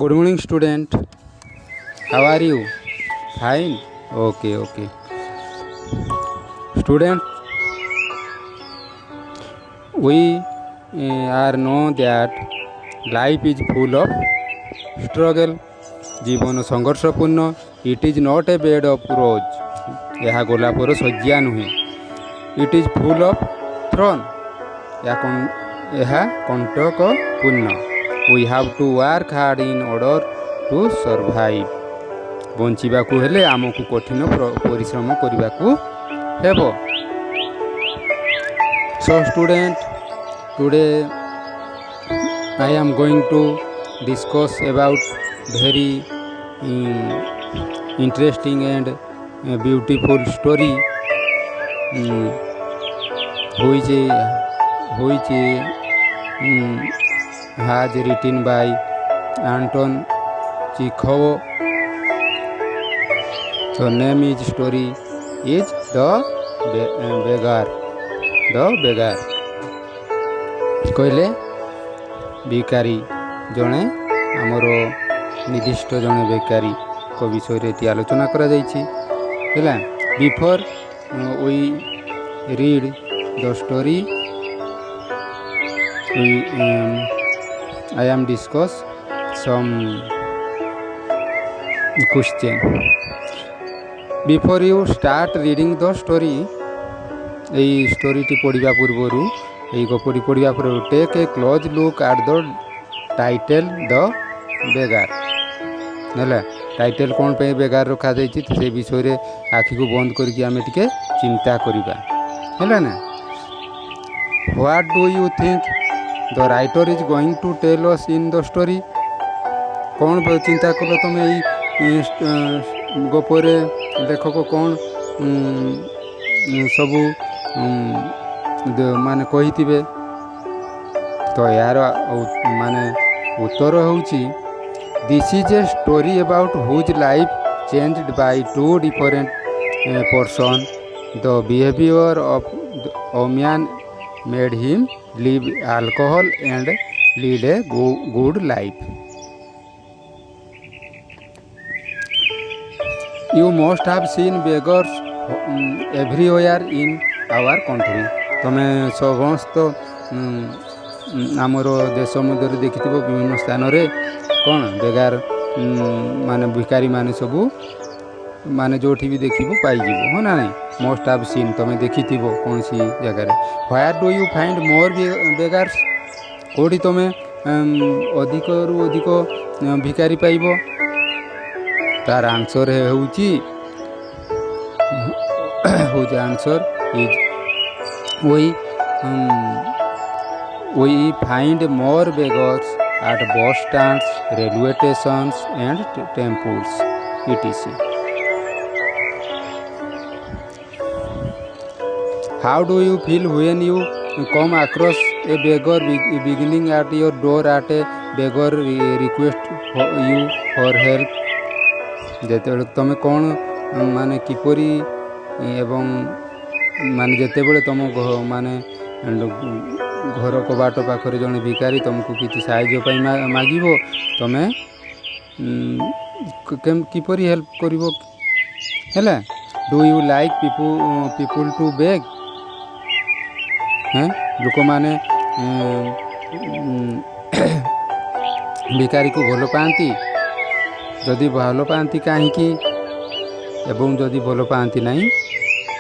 Good morning, student. How are you? Fine. Okay. Student, we are know that life is full of struggle. ଜୀବନ ସଂଘର୍ଷପୂର୍ଣ୍ଣ. It is not a bed of rose. ଏହା ଗୋଲାପର ଶଯ୍ୟା ନୁହେଁ. It is full of thorn. ଏହା କଣ୍ଟକପୂର୍ଣ୍ଣ. We have to work hard in order to survive. ବଞ୍ଚିବାକୁ ହେଲେ ଆମକୁ କଠିନ ପରିଶ୍ରମ କରିବାକୁ ହେବ. So student, today I am going to discuss about very interesting and beautiful story which has written by Anton Chekhov. The name is story is The Beggar. କହିଲେ ଭିକାରୀ ଜଣେ ଆମର ନିର୍ଦ୍ଦିଷ୍ଟ ଜଣେ ବେକାରୀଙ୍କ ବିଷୟରେ ଏଠି ଆଲୋଚନା କରାଯାଇଛି ହେଲା. Before we read the story, I am discuss some question. Before you start reading the story, এই ଷ୍ଟୋରିଟି ପଢ଼ିବା ପୂର୍ବରୁ এই ଗପଟି ପଢ଼ିବା ପୂର୍ବରୁ take a close look at the title the beggar ହେଲା. ଟାଇଟେଲ୍ କ'ଣ ପାଇଁ ବେଗାର ରଖାଯାଇଛି ସେ ବିଷୟରେ ଆଖିକୁ ବନ୍ଦ କରିକି ଆମେ ଟିକେ ଚିନ୍ତା କରିବା ହେଲା ନା. What do you think the writer is going to tell us in the story. କ'ଣ ଚିନ୍ତା କଲ ତୁମେ ଏଇ ଗପରେ ଲେଖକ କ'ଣ ସବୁ ମାନେ କହିଥିବେ. ତ ଏହାର ମାନେ ଉତ୍ତର ହେଉଛି this is a story about whose life changed by two different person. The behaviour of a man made him leave alcohol and lead a good life. You must have seen beggars everywhere in our country. ତମେ ସମସ୍ତ ଆମର ଦେଶ ମଧ୍ୟରେ ଦେଖିଥିବ ବିଭିନ୍ନ ସ୍ଥାନରେ କ'ଣ ବେଗାର ମାନେ ଭିକାରୀମାନେ ସବୁ ମାନେ ଯେଉଁଠି ବି ଦେଖିବ ପାଇଯିବ ହଁ ନା ନାହିଁ. ମଷ୍ଟ ହାଭ୍ ସିନ୍ ତମେ ଦେଖିଥିବ କୌଣସି ଜାଗାରେ. Where do you find more beggars. କେଉଁଠି ତମେ ଅଧିକରୁ ଅଧିକ ଭିକାରୀ ପାଇବ. ତାର ଆନ୍ସର ହେଉଛି whose answer is we find more beggars at bus stands, railway stations and temples etc. How do you feel when you come across a beggar beginning at your door at a beggar request you for help. ଯେତେବେଳେ ତୁମେ କ'ଣ ମାନେ କିପରି ଏବଂ ମାନେ ଯେତେବେଳେ ତୁମ ମାନେ ଘର କବାଟ ପାଖରେ ଜଣେ ଭିକାରୀ ତୁମକୁ କିଛି ସାହାଯ୍ୟ ପାଇଁ ମାଗିବ ତୁମେ କିପରି ହେଲ୍ପ କରିବ ହେଲା. Do you like people to beg. ଲୋକମାନେ ଭିକାରୀକୁ ଭଲ ପାଆନ୍ତି. ଯଦି ଭଲ ପାଆନ୍ତି କାହିଁକି ଏବଂ ଯଦି ଭଲ ପାଆନ୍ତି ନାହିଁ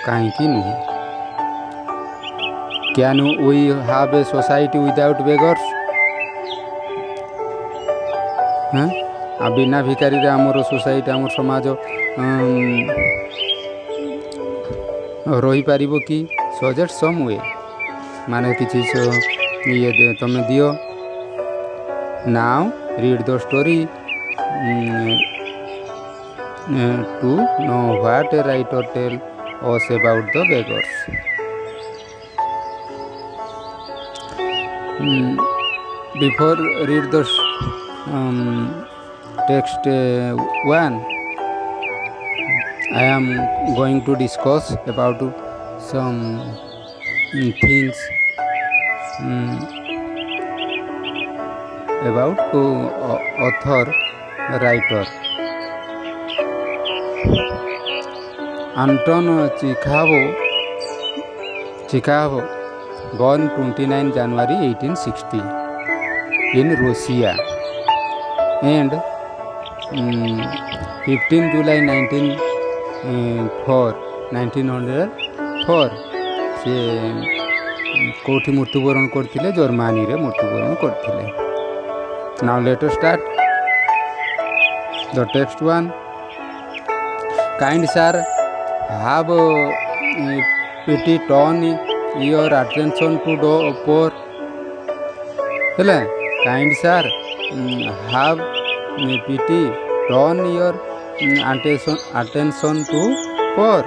କାହିଁକି ନୁହେଁ. Can we have a society without beggars. ବିନା ଭିକାରୀରେ ଆମର ସୋସାଇଟି ଆମର ସମାଜ ରହିପାରିବ କି. ସଜେଷ୍ଟ ସମ୍ ୱେ ମାନେ କିଛି ଇଏ ତମେ ଦିଅ. Now read the story to know what a writer tell us about the beggars. Before read the text 1, I am going to discuss about some things about author writer. Anton Chekhov, born 29 January 1860 in Russia, and 15 July 1904 ସେ କେଉଁଠି ମୃତ୍ୟୁବରଣ କରିଥିଲେ? ଜର୍ମାନୀରେ ମୃତ୍ୟୁବରଣ କରିଥିଲେ। Now let us start the text one. Kind sir, have pity turn your attention to the poor. ହେଲା, kind sir, have pity turn your attention to poor.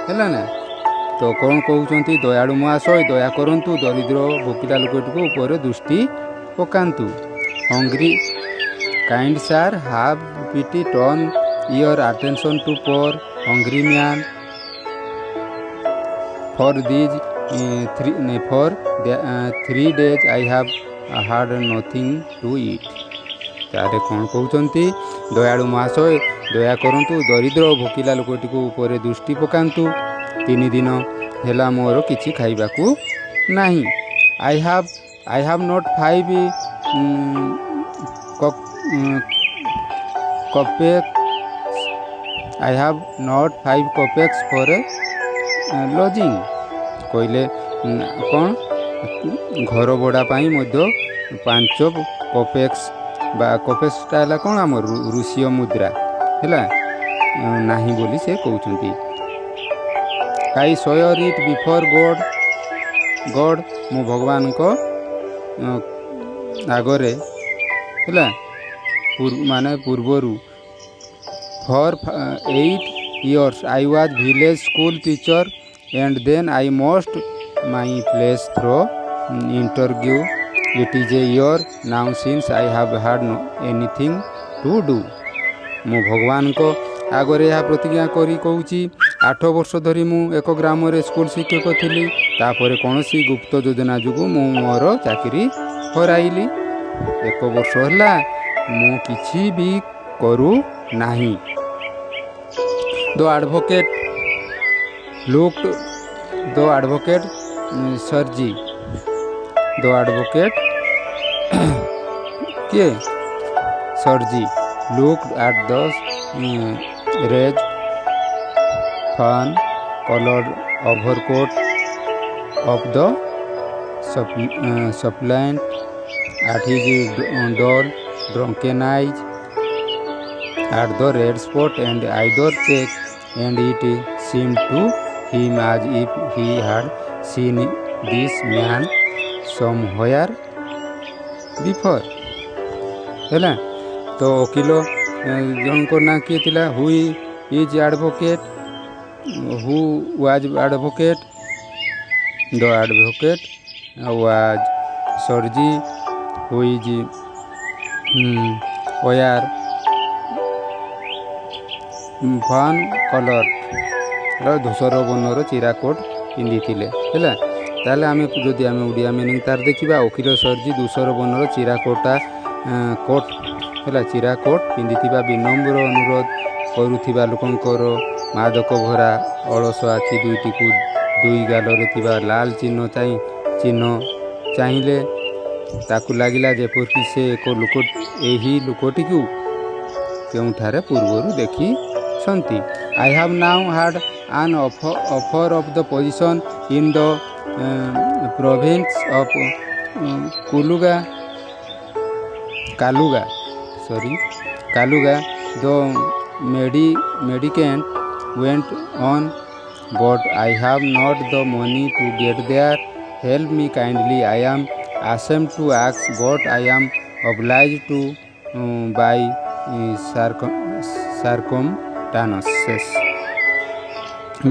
ହେଲା ନା, ତ କ'ଣ କହୁଛନ୍ତି? ଦୟାଳୁ ମହାଶୟ, ଦୟା କରନ୍ତୁ, ଦରିଦ୍ର ଭୋକିଲା ଲୋକଟିକୁ ଉପରେ ଦୃଷ୍ଟି ପକାନ୍ତୁ। Hungry, kind sir, have pity turn your attention to poor hungry man for three days I have had nothing to eat. ତାରେ କ'ଣ କହୁଛନ୍ତି? ଦୟାଳୁ ମହାଶୟ, ଦୟା କରନ୍ତୁ, ଦରିଦ୍ର ଭୋକିଲା ଲୋକଟିକୁ ଉପରେ ଦୃଷ୍ଟି ପକାନ୍ତୁ। 3 ଦିନ ହେଲା ମୋର କିଛି ଖାଇବାକୁ ନାହିଁ। I have not 5 copecks for lodging। କହିଲେ କ'ଣ? ଘର ଭଡ଼ା ପାଇଁ ମଧ୍ୟ 5 କପେକ୍ସ ବା କପେକ୍ସଟା ହେଲା କ'ଣ? ଆମର ରୁଷୀୟ ମୁଦ୍ରା ହେଲା, ନାହିଁ ବୋଲି ସେ କହୁଛନ୍ତି। I swear it before God, ମୁଁ ଭଗବାନଙ୍କ ଆଗରେ ହେଲା ମାନେ ପୂର୍ବରୁ for 8 years I was village school teacher and then I lost my place through interview. It is a year now since I have had anything to do। ମୁଁ ଭଗବାନଙ୍କ ଆଗରେ ଏହା ପ୍ରତିଜ୍ଞା କରି କହୁଛି, 8 ବର୍ଷ ଧରି ମୁଁ ଏକ ଗ୍ରାମରେ ସ୍କୁଲ ଶିକ୍ଷକ ଥିଲି। ତାପରେ କୌଣସି ଗୁପ୍ତ ଯୋଜନା ଯୋଗୁଁ ମୁଁ ମୋର ଚାକିରି ହରାଇଲି। 1 ବର୍ଷ ହେଲା ମୁଁ କିଛି ବି କରୁ ନାହିଁ। The advocate Sergi, the advocate କିଏ? Sergi looked at the red fawn colored overcoat of the suppliant, at his dull drunken eyes, at the red spot and either cheek, and it seemed to him as if he had seen this man somewhere before। ହେଲା, ତ ଓକିଲ ଜଣଙ୍କ ନାଁ କିଏ ଥିଲା? Who was advocate? The advocate was Sergei, who is wear fawn colour, ଧୂସର ବର୍ଣ୍ଣର ଚିରା କୋଟ୍ ପିନ୍ଧିଥିଲେ। ହେଲା, ତାହେଲେ ଯଦି ଆମେ ଓଡ଼ିଆ ମିନିଂ ତାର ଦେଖିବା, ଓକିଲ ସର୍ଜି ଧୂସର ବର୍ଣ୍ଣର ଚିରା କୋଟ୍ ହେଲା, ଚିରା କୋଟ୍ ପିନ୍ଧିଥିବା ବିନମ୍ର ଅନୁରୋଧ କରୁଥିବା ଲୋକଙ୍କର ମାଦକ ଭରା ଅଳସ ଆଖି ଦୁଇଟିକୁ ଦୁଇ ଗାଲରେ ଥିବା ଲାଲ ଚିହ୍ନ ଚାହିଁଲେ। ତାକୁ ଲାଗିଲା ଯେପରି ସେ ଏହି ଲୋକଟିକୁ କେଉଁଠାରେ ପୂର୍ବରୁ ଦେଖିଛନ୍ତି। I have now had an offer of the position in the province of Kaluga. The mendicant went on, but I have not the money to get there. Help me kindly. I am ashamed to ask, but I am obliged to by circumstances।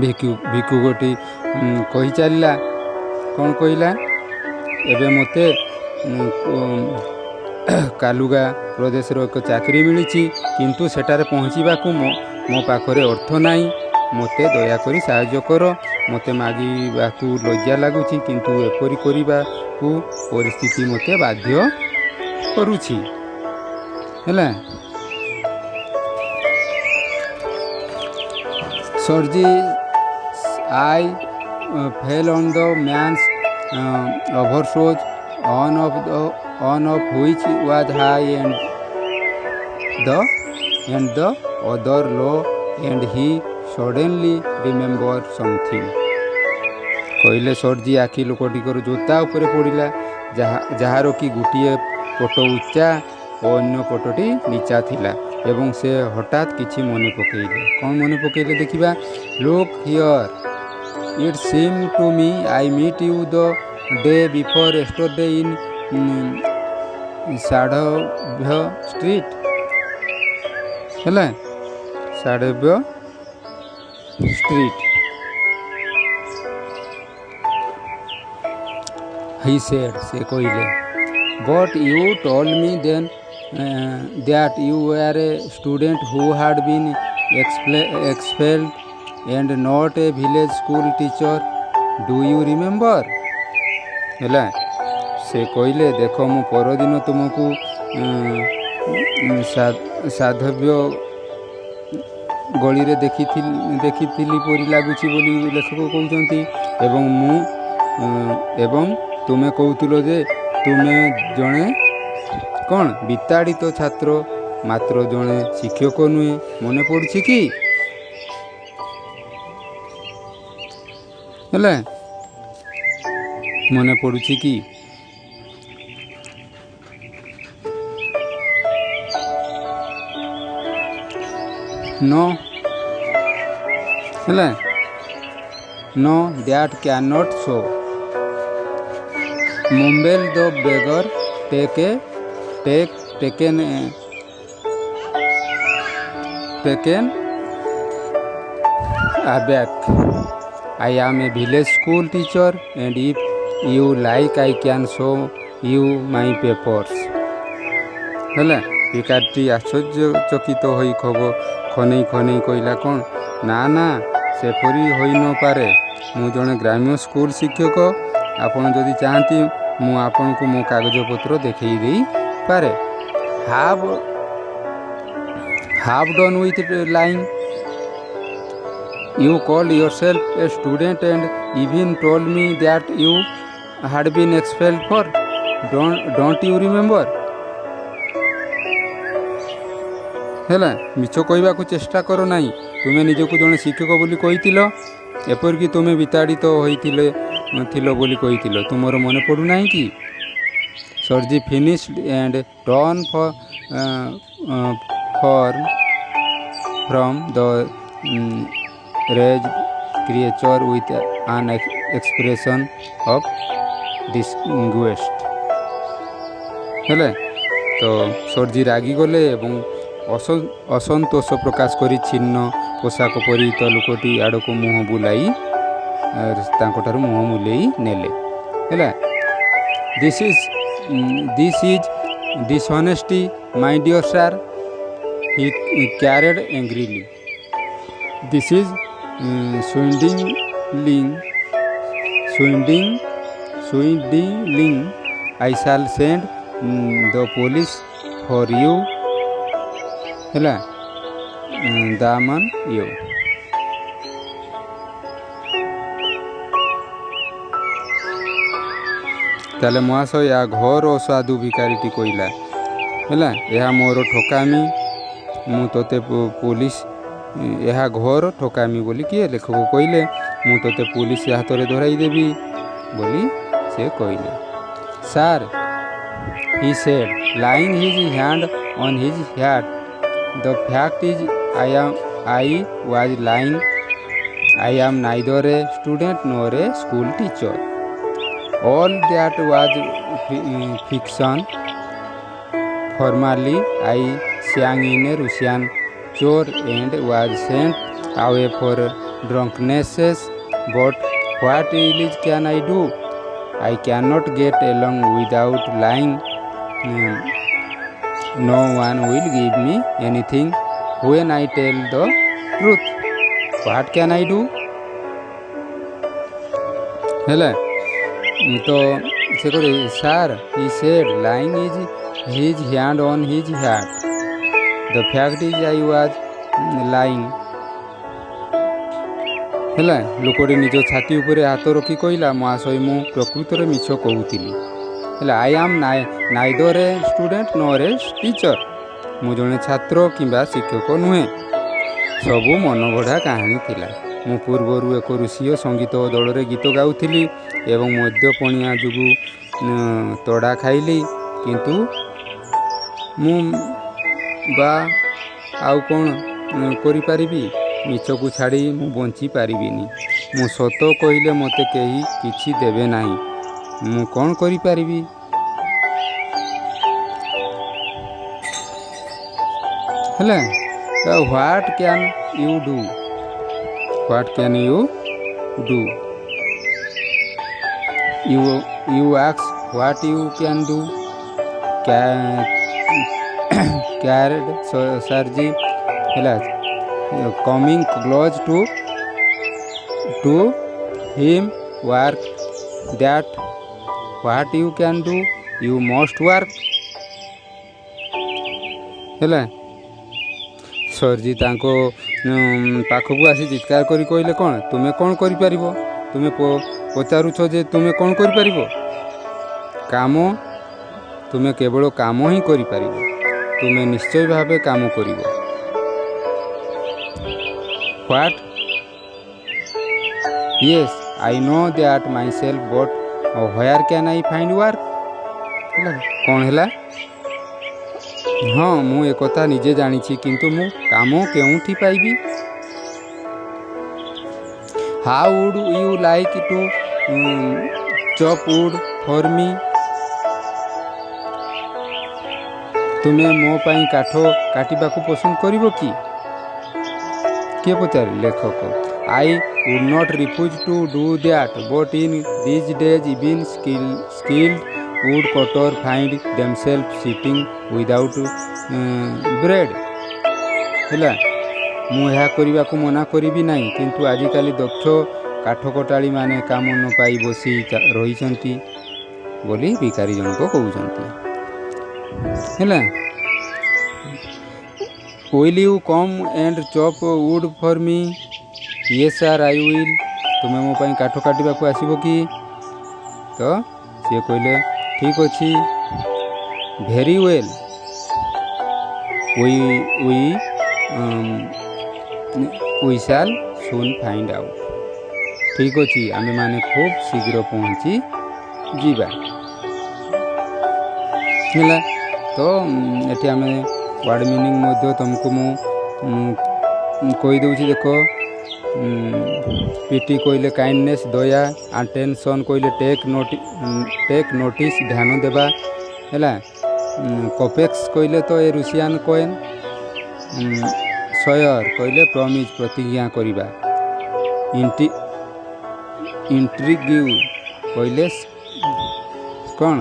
ଭିକ୍ଷୁକଟି କହି ଚାଲିଲା, କ'ଣ କହିଲା? ଏବେ ମୋତେ କାଲୁଗା ପ୍ରଦେଶର ଏକ ଚାକିରି ମିଳିଛି, କିନ୍ତୁ ସେଠାରେ ପହଞ୍ଚିବାକୁ ମୋ ପାଖରେ ଅର୍ଥ ନାହିଁ। ମୋତେ ଦୟାକରି ସାହାଯ୍ୟ କର। ମୋତେ ମାଗିବାକୁ ଲଜ୍ଜା ଲାଗୁଛି, କିନ୍ତୁ ଏପରି କରିବାକୁ ପରିସ୍ଥିତି ମୋତେ ବାଧ୍ୟ କରୁଛି। ହେଲା, Sorji's eye fell on the man's overshoes, on of which was high and the other low, and he suddenly remembered something. କହିଲେ ସର୍ଜି ଆଖି ଲୋକଟିକର ଜୋତା ଉପରେ ପଡ଼ିଲା, ଯାହାର କି ଗୋଟିଏ ପଟ ଉଚ୍ଚା ଓ ଅନ୍ୟ ପଟଟି ନିଚା ଥିଲା, ଏବଂ ସେ ହଠାତ୍ କିଛି ମନେ ପକାଇଲେ। କ'ଣ ମନେ ପକାଇଲେ ଦେଖିବା। Look here, it seems to me I met you the day before yesterday in Sadovaya street. ହେଲା, ଷାଢ଼ବ୍ୟ ଷ୍ଟ୍ରିଟ୍। he said, ସେ କହିଲେ, but you told me then that you were a student who had been expelled and not a village school teacher. Do you remember? ହେଲା, ସେ କହିଲେ, ଦେଖ ମୁଁ ପରଦିନ ତୁମକୁ ସାଧବ୍ୟ ଗଳିରେ ଦେଖିଥିଲି ପରି ଲାଗୁଛି ବୋଲି ଲେଖକ କହୁଛନ୍ତି, ଏବଂ ତୁମେ କହୁଥିଲ ଯେ ତୁମେ ଜଣେ କ'ଣ ବିତାଡ଼ିତ ଛାତ୍ର, ମାତ୍ର ଜଣେ ଶିକ୍ଷକ ନୁହେଁ। ମନେ ପଡ଼ୁଛି କି? ହେଲା, ମନେ ପଡ଼ୁଛି କି? No, ହେଲା, no, that cannot show, mumbled the beggar, taken aback. I am a village school teacher, and if you like I can show you my papers. ହେଲା, ଭିକାରୀଟି ଆଶ୍ଚର୍ଯ୍ୟଚକିତ ହୋଇ ଖନେଇ କହିଲା, କ'ଣ ନା ସେପରି ହୋଇନପାରେ, ମୁଁ ଜଣେ ଗ୍ରାମ୍ୟ ସ୍କୁଲ ଶିକ୍ଷକ। ଆପଣ ଯଦି ଚାହାନ୍ତି ମୁଁ ଆପଣଙ୍କୁ ମୋ କାଗଜପତ୍ର ଦେଖାଇ ଦେଇପାରେ। have done with lying. You called yourself a student and even told me that you had been expelled for. Don't you remember? ହେଲା, ମିଛ କହିବାକୁ ଚେଷ୍ଟା କର ନାହିଁ। ତୁମେ ନିଜକୁ ଜଣେ ଶିକ୍ଷକ ବୋଲି କହିଥିଲ, ଏପରିକି ତୁମେ ବିତାଡ଼ିତ ଥିଲ ବୋଲି କହିଥିଲ। ତୁମର ମନେ ପଡ଼ୁନାହିଁ କି? ସର୍ଜି finished and turned from the raised creature with an expression of disgust. ହେଲେ ତ ସର୍ଜି ରାଗିଗଲେ ଏବଂ ଅସନ୍ତୋଷ ପ୍ରକାଶ କରି ଛିନ୍ନ ପୋଷାକ ପରିହିତ ଲୋକଟି ଆଡ଼କୁ ମୁହଁ ବୁଲାଇ ତାଙ୍କଠାରୁ ମୁହଁ ବୁଲେଇ ନେଲେ। ହେଲା, this is dishonesty, my dear sir, he carried angrily. This is swindling. I shall send the police for you. ହେଲା, ଦାମାନ you. ତାହେଲେ ମହାଶୟ, ଏହା ଘୋର ଅସାଧୁ ଭିକାରୀଟି କହିଲା। ହେଲା, ଏହା ମୋର ଠକାମି, ମୁଁ ତୋତେ ପୋଲିସ, ଏହା ଘୋର ଠକାମି ବୋଲି କିଏ ଲେଖକ କହିଲେ, ମୁଁ ତୋତେ ପୋଲିସ ହାତରେ ଧରାଇ ଦେବି ବୋଲି ସେ କହିଲେ। Sir, he said, laying his hand on his heart, the fact is I was lying. I am neither a student nor a school teacher. All that was fiction. Formerly I sang in a Russian chore and was sent away for drunkenness, but what else can I do? I cannot get along without lying. No one will give me anything when I tell the truth. What can I do? ହେଲା, ତ ସେ କହିଲେ, sir, he said, lying his hand on his heart. The fact is I was lying. ହେଲା। ଲୋକଟି ନିଜ ଛାତି ଉପରେ ହାତ ରଖି କହିଲା, ମହାଶୟ ମୁଁ ପ୍ରକୃତରେ ମିଛ କହୁଥିଲି। ହେଲା, I am neither a student nor a teacher. ମୁଁ ଜଣେ ଛାତ୍ର କିମ୍ବା ଶିକ୍ଷକ ନୁହେଁ। ସବୁ ମନଗଢ଼ା କାହାଣୀ ଥିଲା। ମୁଁ ପୂର୍ବରୁ ଏକ ରୁଷୀୟ ସଙ୍ଗୀତ ଦଳରେ ଗୀତ ଗାଉଥିଲି ଏବଂ ମଦ୍ୟପଣିଆ ଯୋଗୁଁ ତଡ଼ା ଖାଇଲି। କିନ୍ତୁ ମୁଁ ବା ଆଉ କ'ଣ କରିପାରିବି? ମିଛକୁ ଛାଡ଼ି ମୁଁ ବଞ୍ଚିପାରିବିନି। ମୁଁ ସତ କହିଲେ ମୋତେ କେହି କିଛି ଦେବେ ନାହିଁ। ମୁଁ କ'ଣ କରିପାରିବି? ହେଲା, ତ what can you do? What can you do? You ଆକ୍ସ what you can do. Cried Sergei ହେଲା, coming close to him work that what you can do you must work. ହେଲା, ସର୍ଜି ତାଙ୍କ ପାଖକୁ ଆସି ଚିତ୍କାର କରି କହିଲେ, କ'ଣ ତୁମେ କ'ଣ କରିପାରିବ? ତୁମେ ପଚାରୁଛ ଯେ ତୁମେ କ'ଣ କରିପାରିବ? କାମ। ତୁମେ କେବଳ କାମ ହିଁ କରିପାରିବ। ତୁମେ ନିଶ୍ଚୟ ଭାବେ କାମ କରିବ। What? Yes I know that myself but where can I find work. ହେଲା, କ'ଣ ହେଲା? ହଁ, ମୁଁ ଏକଥା ନିଜେ ଜାଣିଛି, କିନ୍ତୁ ମୁଁ କାମ କେଉଁଠି ପାଇବି? How would you like to chop wood for me? ତୁମେ ମୋ ପାଇଁ କାଠ କାଟିବାକୁ ପସନ୍ଦ କରିବ କି? କିଏ ପଚାରେ? ଲେଖକ। I would not refuse to do that, but in these days even skilled wood cutters find themselves sitting without bread. ହେଲା, ମୁଁ ଏହା କରିବାକୁ ମନା କରିବି ନାହିଁ, କିନ୍ତୁ ଆଜିକାଲି ଦକ୍ଷ କାଠକଟାଳିମାନେ କାମ ନ ପାଇ ବସି ରହିଛନ୍ତି ବୋଲି ଭିକାରୀ ଜଣକ କହୁଛନ୍ତି। ହେଲା, will you come and chop wood for me? Yes sir I will. ତୁମେ ମୋ ପାଇଁ କାଠ କାଟିବାକୁ ଆସିବ କି? ତ ସିଏ କହିଲେ, ଠିକ୍ ଅଛି। Very well, we shall soon find out. ଠିକ୍ ଅଛି, ଆମେମାନେ ଖୁବ୍ ଶୀଘ୍ର ପହଞ୍ଚି ଯିବା। ହେଲା, ତ ଏଠି ଆମେ ୱାର୍ଡ଼ ମିନିଂ ମଧ୍ୟ ତୁମକୁ ମୁଁ କହିଦେଉଛି। ଦେଖ, ପିଟି କହିଲେ କାଇଣ୍ଡନେସ୍, ଦୟା। ଆଟେନସନ୍ କହିଲେ ଟେକ୍ ନୋଟିସ୍, ଧ୍ୟାନ ଦେବା। ହେଲା, କପେକ୍ସ କହିଲେ ତ ଏ ରୁଷିଆନ୍ କଏନ୍। ସୟର କହିଲେ ପ୍ରମିଜ୍, ପ୍ରତିଜ୍ଞା କରିବା। ଇଣ୍ଟ୍ରିଗ୍ୟୁ କହିଲେ କ'ଣ?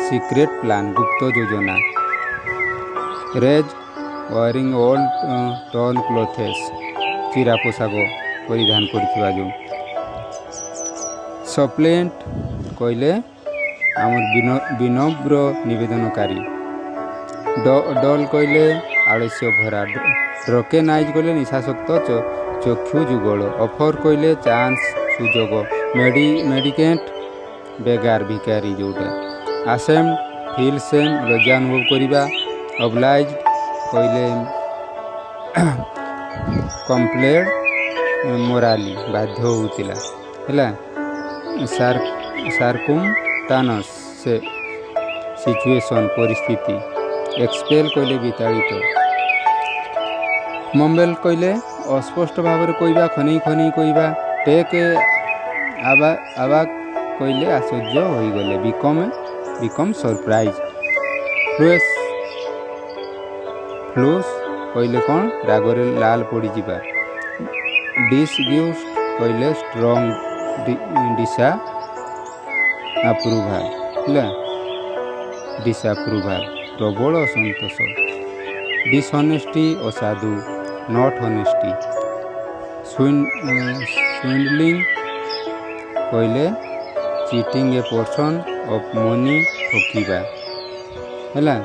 ସିକ୍ରେଟ୍ ପ୍ଲାନ୍, ଗୁପ୍ତ ଯୋଜନା। ରେଜ୍ ୱେରିଂ ଓଲ୍ଡ ଟର୍ନ କ୍ଲୋଥେସ୍, ଚିରା ପୋଷାକ ପରିଧାନ କରିଥିବା ଯେଉଁ। ସପ୍ଲେଣ୍ଟ କହିଲେ ଆମର ବିନମ୍ର ନିବେଦନକାରୀ। ଡଲ୍ କହିଲେ ଆଳସ୍ୟ ଭରା। ଡ୍ରକେନାଇଜ୍ କହିଲେ ନିଶାସକ୍ତ ଚକ୍ଷୁ ଯୁଗଳ। ଅଫର୍ କହିଲେ ଚାନ୍ସ, ସୁଯୋଗ। ମେଡିକେଣ୍ଟ ବେଗାର, ଭିକାରୀ ଯେଉଁଟା। ଆସେମ୍ଡ ଫିଲ୍ ସେମ୍, ଲଜ୍ଜା ଅନୁଭବ କରିବା। ଅବ୍ଲାଇଜ୍ଡ କହିଲେ କମ୍ପ୍ଲେଡ, ମୋରାଲି, ବାଧ୍ୟ ହେଉଥିଲା। ହେଲା, ସାର୍କୁମ୍ଟାନସ୍, ସିଚୁଏସନ୍, ପରିସ୍ଥିତି। ଏକ୍ସପେଲ୍ କହିଲେ ବିତାଡ଼ିତ। ମମ୍ବେଲ୍ କହିଲେ ଅସ୍ପଷ୍ଟ ଭାବରେ କହିବା, ଖନେଇ ଖନେଇ କହିବା। ଟେକ୍ ଆବାକ୍ କହିଲେ ଆଶ୍ଚର୍ଯ୍ୟ ହୋଇଗଲେ। BCom surprise. ଫ୍ଲୁସ୍ କହିଲେ କ'ଣ? ରାଗରେ ଲାଲ ପଡ଼ିଯିବା। ଡିସଗ୍ୟୁସ୍ଡ କହିଲେ ଷ୍ଟ୍ରଙ୍ଗ ଡିସଆପ୍ରୁଭାଲ। ହେଲା, ଡିସଆପ୍ରୁଭାଲ, ପ୍ରବଳ ଅସନ୍ତୋଷ। ଡିସଅନେଷ୍ଟି, ଅସାଧୁ, ନଟ୍ ଅନେଷ୍ଟି। ସ୍ୱିଣ୍ଡଲିଂ କହିଲେ cheating a person of money, ଠକିବା। ହେଲା,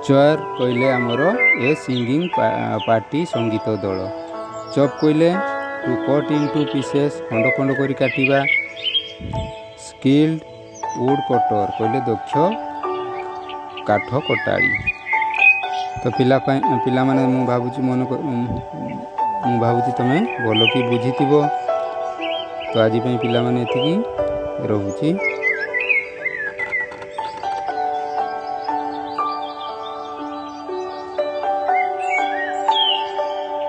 ଚଏର୍ କହିଲେ ଆମର ଏ ସିଙ୍ଗିଂ ପାର୍ଟି, ସଙ୍ଗୀତ ଦଳ। ଚପ୍ କହିଲେ ଟୁ କଟ୍ ଇଣ୍ଟୁ ପିସେସ୍, ଖଣ୍ଡ ଖଣ୍ଡ କରି କାଟିବା। ସ୍କିଲ୍ଡ ଉଡ୍ କଟର କହିଲେ ଦକ୍ଷ କାଠ କଟାଳି। ତ ପିଲାମାନେ ମୁଁ ଭାବୁଛି ତମେ ଭଲ କି ବୁଝିଥିବ। ତ ଆଜି ପାଇଁ ପିଲାମାନେ ଏତିକି ରହୁଛି।